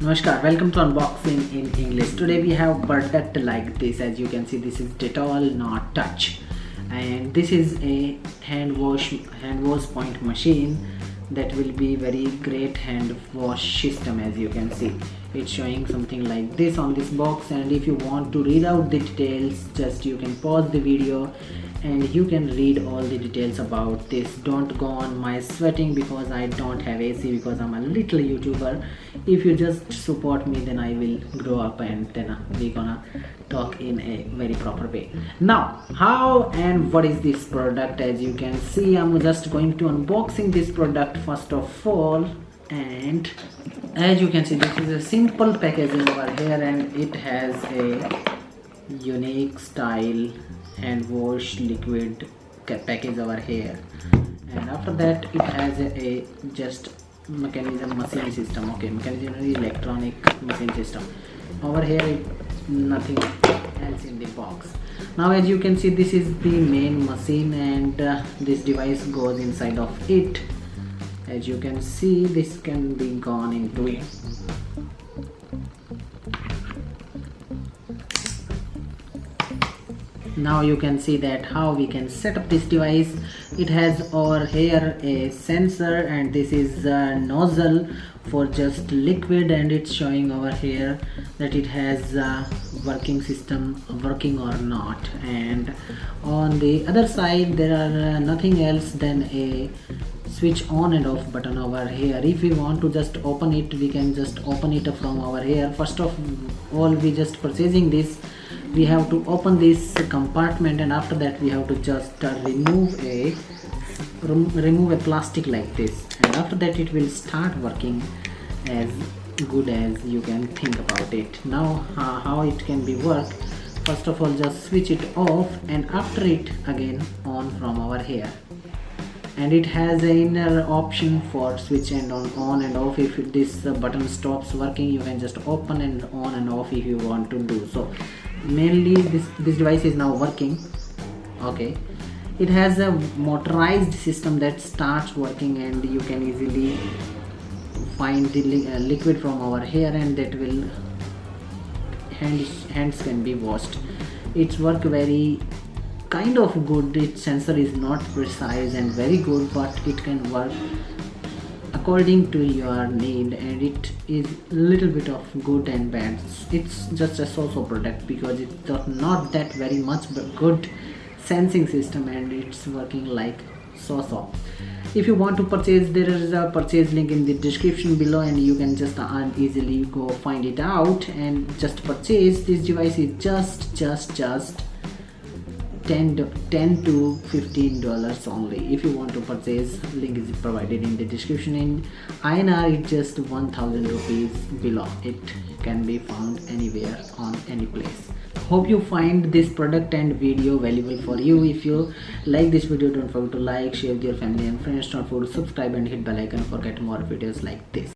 Namaskar, welcome to unboxing in English. Today we have product like this. As you can see, this is Dettol Not Touch, and this is a hand wash point machine that will be very great hand wash system. As you can see, it's showing something like this on this box, and if you want to read out the details, just you can pause the video and you can read all the details about this. Don't go on my sweating because I don't have AC, because I'm a little YouTuber. If you just support me, then I will grow up and then we're gonna talk in a very proper way. Now, how and what is this product? As you can see, I'm just going to unboxing this product first of all, and as you can see, this is a simple packaging over here, and it has a unique style hand wash liquid package over here, and after that it has a just mechanism machine system. Okay, mechanism electronic machine system over here. Nothing else in the box. Now, as you can see, this is the main machine, and this device goes inside of it. As you can see, this can be gone into it. Now you can see that how we can set up this device. It has over here a sensor, and this is a nozzle for just liquid, and it's showing over here that it has a working system, working or not. And on the other side there are nothing else than a switch on and off button over here. If we want to just open it, we can just open it from over here. First of all, we just purchasing this, we have to open this compartment, and after that we have to just remove a plastic like this, and after that it will start working as good as you can think about it. Now how it can be worked, first of all just switch it off, and after it again on from over here, and it has an inner option for switch and on and off. If this button stops working, you can just open and on and off if you want to do so. Mainly this device is now working. Okay, it has a motorized system that starts working, and you can easily find the liquid from over here, and that will hands can be washed. It's work very kind of good. Its sensor is not precise and very good, but it can work according to your need, and it is a little bit of good and bad. It's just a so-so product because it's not that very much good sensing system, and it's working like so-so. If you want to purchase, there is a purchase link in the description below, and you can just easily go find it out and just purchase. This device is just $10 to $15 only. If you want to purchase, link is provided in the description. In INR, it's just 1,000 rupees below. It can be found anywhere on any place. Hope you find this product and video valuable for you. If you like this video, don't forget to like, share with your family and friends. Don't forget to subscribe and hit bell icon for get more videos like this.